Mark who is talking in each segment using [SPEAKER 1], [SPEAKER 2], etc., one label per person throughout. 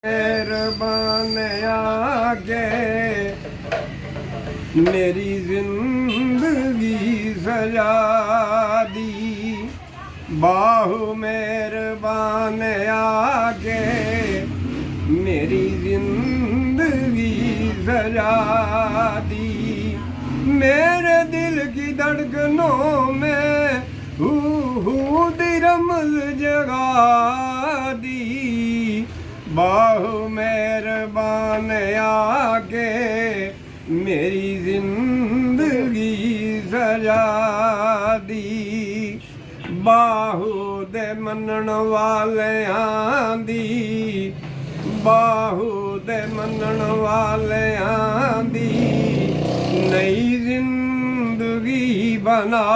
[SPEAKER 1] मेहरबान आके मेरी जिंदगी सजा दी। बाहु मेहरबान आके मेरी जिंदगी सजा दी। मेरे दिल की धड़कनों में दी रमज़ जगा दी। बाहु मेहरबान आके मेरी जिंदगी सजा दी। बाहु दे मनण वालियां दी, बाहु दे मनण वालियां दी नई जिंदगी बना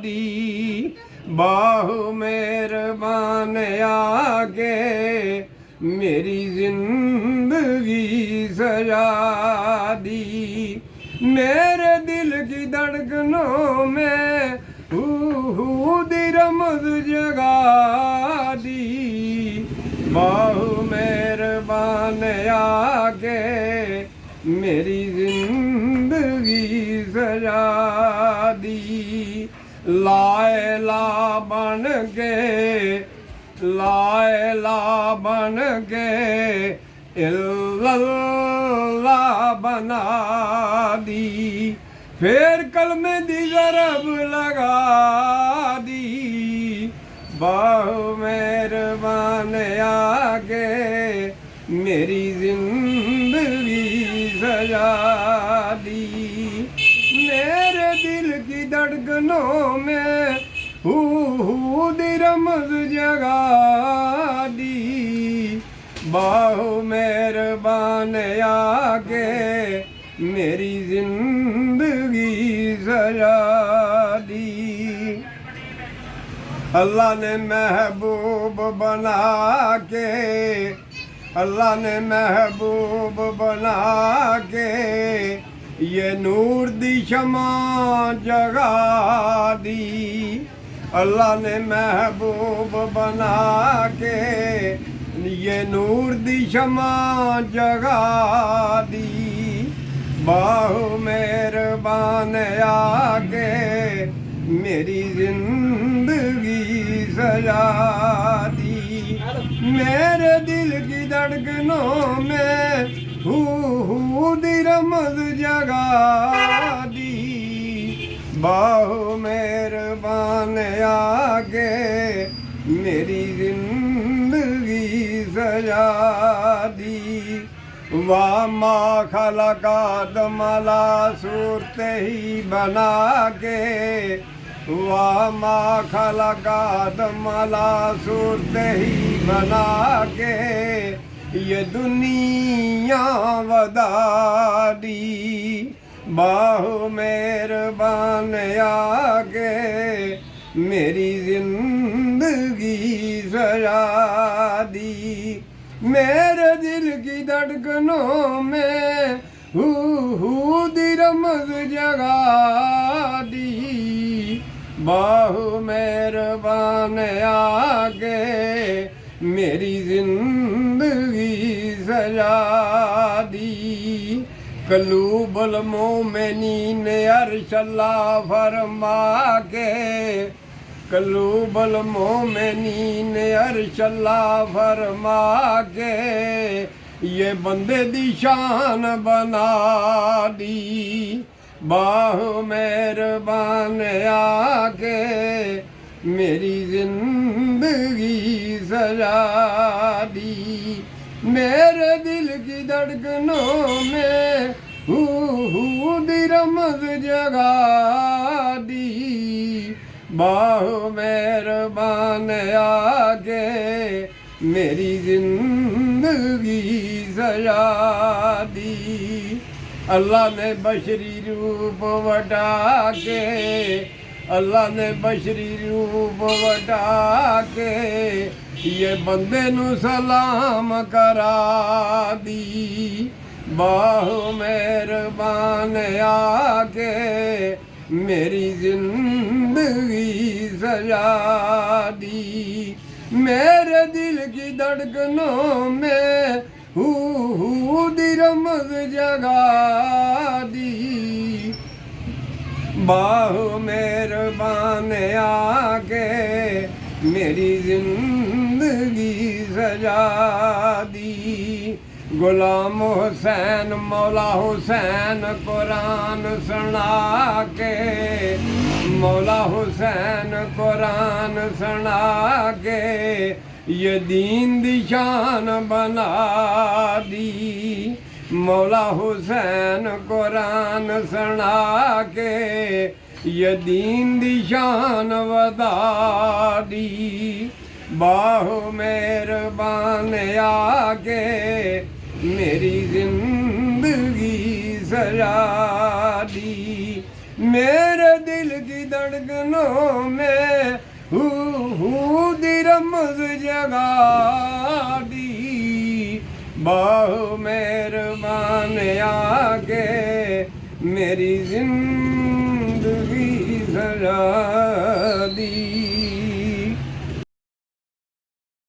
[SPEAKER 1] दी। बाहु मेहरबान आके मेरी जिंदगी सजा दी। मेरे दिल की धड़कनों में दी रमज़ जगा दी। बाहु मेहरबान आके मेरी जिंदगी सजा दी। लायला बन के, लायला बन के इल्लल्लाह बना दी। फिर कलमे दी ज़रब लगा दी। बाहु मेहरबान आके मेरी जिंदगी सजा दी। मेरे दिल की धड़कनों में दी रमज़ जगा दी। बाहु मेहरबान आके मेरी जिंदगी सजा दी। अल्लाह ने महबूब बना के, अल्लाह ने महबूब बना के ये नूर दी शमा जगा दी। अल्लाह ने महबूब बना के ये नूर दी शमा जगा दी। बाहु मेहरबान आके मेरी जिंदगी सजा दी। मेरे दिल की धड़कनों में दी रमज़ जगा दी। बाहु मेहरबान आके मेरी जिंदगी सजा दी। वाह माँ खलका दमला सूरत ही बना के, वाह माँ खलका दमला सूरत ही बना के ये दुनिया वदा दी। बाहु मेहरबान आके मेरी जिंदगी सजा दी। मेरे दिल की धड़कनों में दी रमज़ जगा दी। बाहु मेहरबान आके मेरी जिंदगी सजा दी। कलूबुल मोमिनीन अरशल्लाह फरमा के, कलूबुल मोमिनीन अरशल्लाह फरमा के ये बंदे दी शान बना दी। बाहु मेहरबान आके मेरी जिंदगी सजा दी। मेरे दिल की धड़कनों में दी रमज़ जगा दी। बाहु मेहरबान आके मेरी जिंदगी सजा दी। अल्लाह ने बशरी रूप वटा के, अल्लाह ने बशरी रूप वटा के ये बंदे नू सलाम करा दी। बाहु मेहरबान आके मेरी जिंदगी सजा दी। मेरे दिल की धड़कनों में हू दी रमज जगा दी। बाहो मेहरबान आके मेरी जिंदगी सजा दी। गुलाम हुसैन मौला हुसैन कुरान सुना के, मौला हुसैन कुरान सुना के ये दीन दी शान बना दी। मौला हुसैन कुरान सुना के ये दीन दी शान वधा दी। बाहो मेहरबान आके मेरी जिंदगी सजा दी। मेरे दिल की धड़कनों में हू दी रमज जगा दी। बाहो मेहरबान आके मेरी जिंदगी सजा